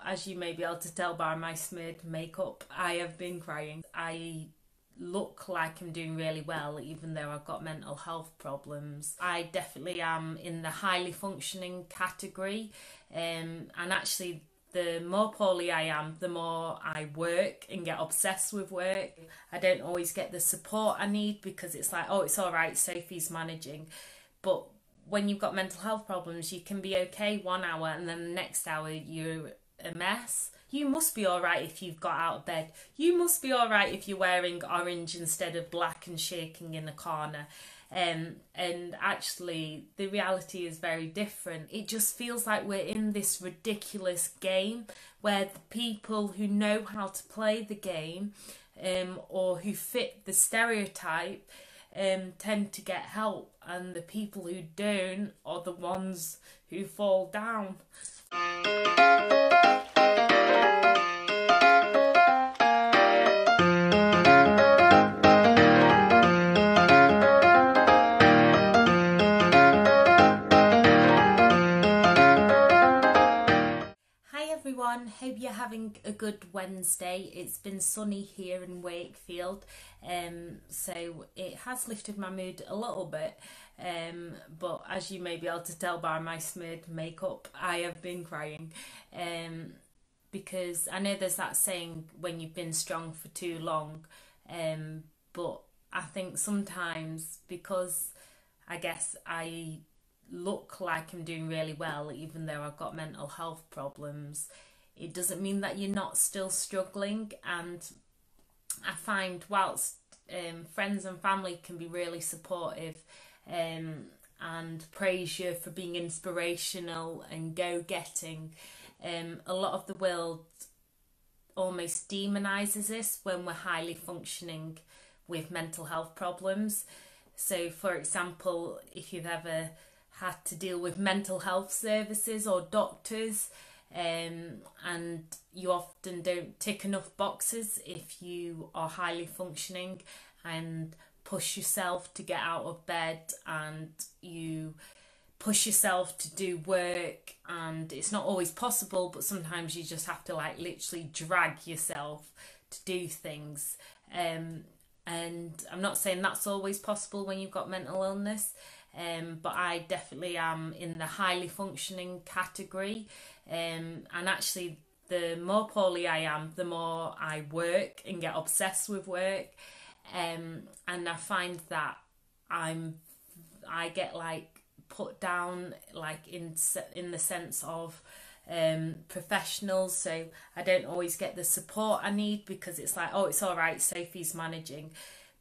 as you may be able to tell by my smeared makeup, I have been crying. I look like I'm doing really well even though I've got mental health problems. I definitely am in the highly functioning category, and actually the more poorly I am, the more I work and get obsessed with work. I don't always get the support I need because it's like, oh, it's all right, Sophie's managing. But when you've got mental health problems, you can be okay 1 hour and then the next hour you're a mess. You must be all right if you've got out of bed. You must be all right if you're wearing orange instead of black and shaking in a corner. And actually, the reality is very different. It just feels like we're in this ridiculous game where the people who know how to play the game or who fit the stereotype tend to get help, and the people who don't are the ones who fall down. Hope you're having a good Wednesday. It's been sunny here in Wakefield, so it has lifted my mood a little bit, but as you may be able to tell by my smeared makeup, I have been crying, because I know there's that saying, when you've been strong for too long, but I think sometimes, because I guess I look like I'm doing really well even though I've got mental health problems, it doesn't mean that you're not still struggling. And I find whilst friends and family can be really supportive and praise you for being inspirational and go-getting, a lot of the world almost demonises this when we're highly functioning with mental health problems. So for example, if you've ever had to deal with mental health services or doctors, and you often don't tick enough boxes if you are highly functioning and push yourself to get out of bed, and you push yourself to do work, and it's not always possible, but sometimes you just have to like literally drag yourself to do things, and I'm not saying that's always possible when you've got mental illness, but I definitely am in the highly functioning category, and actually the more poorly I am, the more I work and get obsessed with work, and I find that I get like put down like in the sense of professionals, so I don't always get the support I need because it's like, oh, it's all right, Sophie's managing.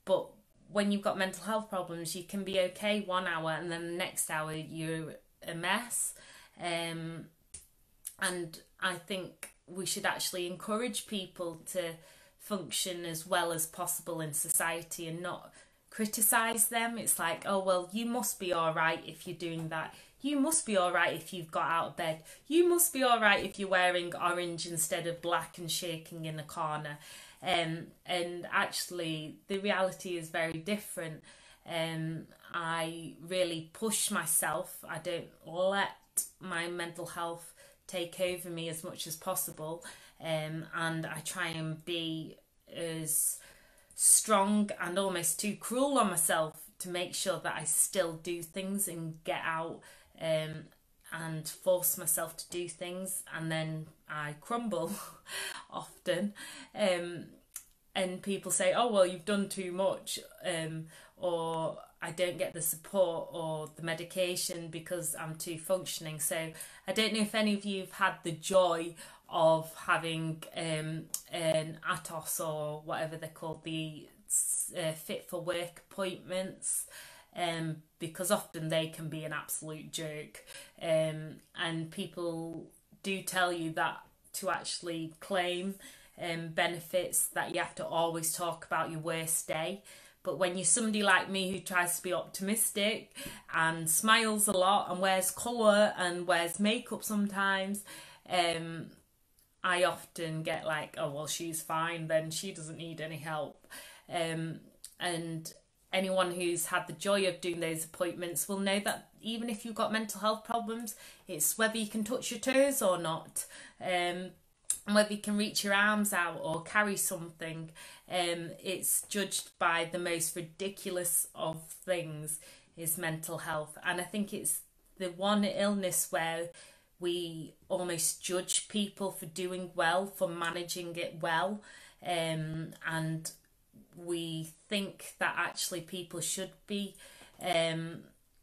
But when you've got mental health problems, you can be okay 1 hour and then the next hour you're a mess, and I think we should actually encourage people to function as well as possible in society and not criticise them. It's like, oh well, you must be all right if you're doing that. You must be all right if you've got out of bed. You must be all right if you're wearing orange instead of black and shaking in a corner. And actually, the reality is very different. I really push myself. I don't let my mental health take over me as much as possible. And I try and be as strong and almost too cruel on myself to make sure that I still do things and get out, and force myself to do things, and then I crumble often, and people say, oh well, you've done too much, or I don't get the support or the medication because I'm too functioning. So I don't know if any of you have had the joy of having an ATOS or whatever they're called, the fit for work appointments, because often they can be an absolute joke, and people do tell you that to actually claim benefits that you have to always talk about your worst day. But when you're somebody like me who tries to be optimistic and smiles a lot and wears colour and wears makeup sometimes, I often get like, oh well, she's fine, then she doesn't need any help. And anyone who's had the joy of doing those appointments will know that even if you've got mental health problems, it's whether you can touch your toes or not. and whether you can reach your arms out or carry something, it's judged by the most ridiculous of things is mental health. And I think it's the one illness where we almost judge people for doing well, for managing it well, and we think that actually people should be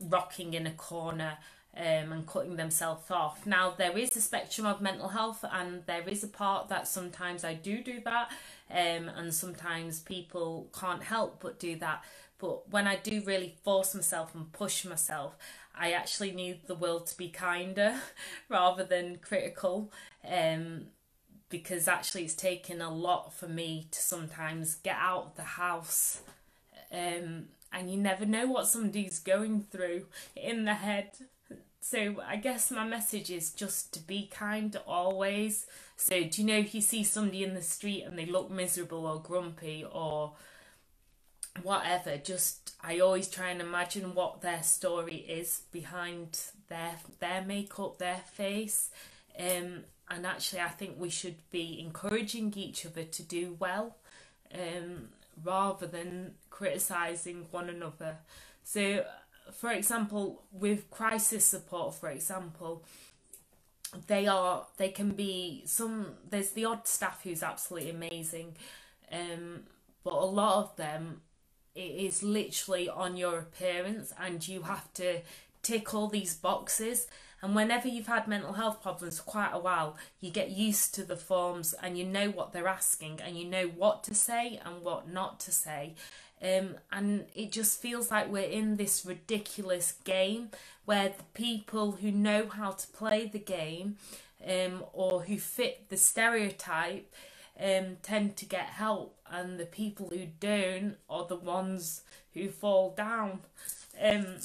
rocking in a corner and cutting themselves off. Now, there is a spectrum of mental health, and there is a part that sometimes I do that, and sometimes people can't help but do that. But when I do really force myself and push myself, I actually need the world to be kinder rather than critical, because actually it's taken a lot for me to sometimes get out of the house, and you never know what somebody's going through in the head. So I guess my message is just to be kind always. So do you know, if you see somebody in the street and they look miserable or grumpy or whatever, just I always try and imagine what their story is behind their makeup, their face, and actually I think we should be encouraging each other to do well, rather than criticising one another. So for example, with crisis support, for example, they can be there's the odd staff who's absolutely amazing, but a lot of them, it is literally on your appearance, and you have to tick all these boxes. And whenever you've had mental health problems for quite a while, you get used to the forms, and you know what they're asking, and you know what to say and what not to say. And it just feels like we're in this ridiculous game where the people who know how to play the game, or who fit the stereotype, tend to get help, and the people who don't are the ones who fall down. And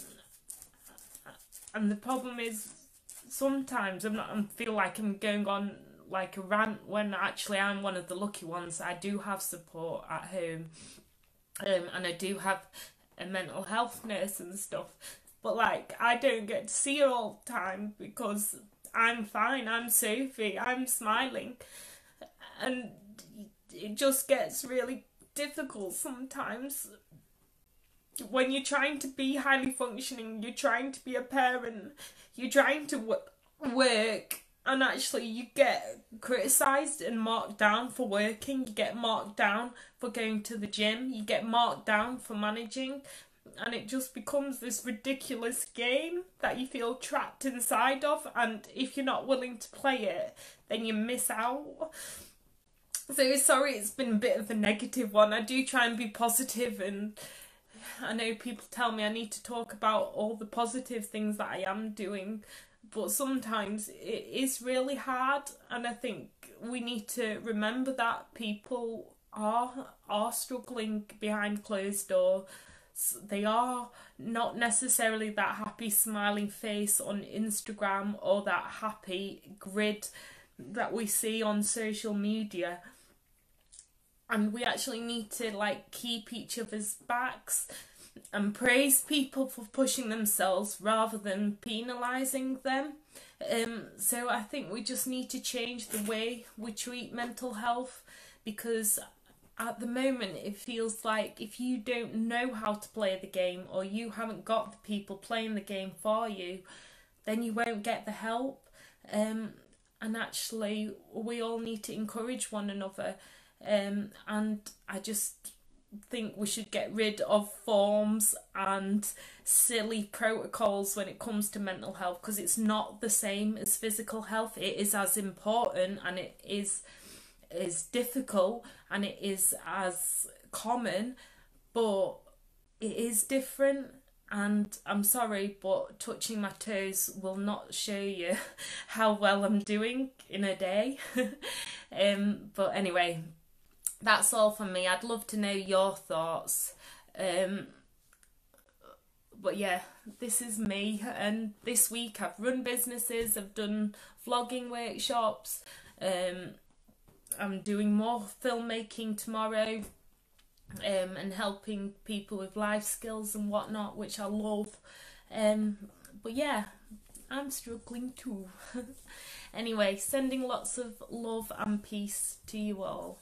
the problem is, sometimes I feel like I'm going on like a rant when actually I'm one of the lucky ones. I do have support at home, and I do have a mental health nurse and stuff, but like I don't get to see her all the time because I'm fine, I'm Sophie, I'm smiling, and it just gets really difficult sometimes when you're trying to be highly functioning, you're trying to be a parent, you're trying to work, and actually you get criticised and marked down for working, you get marked down for going to the gym, you get marked down for managing, and it just becomes this ridiculous game that you feel trapped inside of, and if you're not willing to play it, then you miss out. So sorry, it's been a bit of a negative one. I do try and be positive, and I know people tell me I need to talk about all the positive things that I am doing, but sometimes it is really hard, and I think we need to remember that people are struggling behind closed doors. They are not necessarily that happy smiling face on Instagram or that happy grid that we see on social media. And we actually need to like keep each other's backs and praise people for pushing themselves rather than penalising them. So I think we just need to change the way we treat mental health, because at the moment it feels like if you don't know how to play the game, or you haven't got the people playing the game for you, then you won't get the help. And actually we all need to encourage one another. And I just think we should get rid of forms and silly protocols when it comes to mental health, because it's not the same as physical health. It is as important, and it is difficult, and it is as common, but it is different. And I'm sorry, but touching my toes will not show you how well I'm doing in a day. But anyway, that's all from me. I'd love to know your thoughts. But yeah, this is me, and this week I've run businesses, I've done vlogging workshops, I'm doing more filmmaking tomorrow, and helping people with life skills and whatnot, which I love. But yeah, I'm struggling too. Anyway, sending lots of love and peace to you all.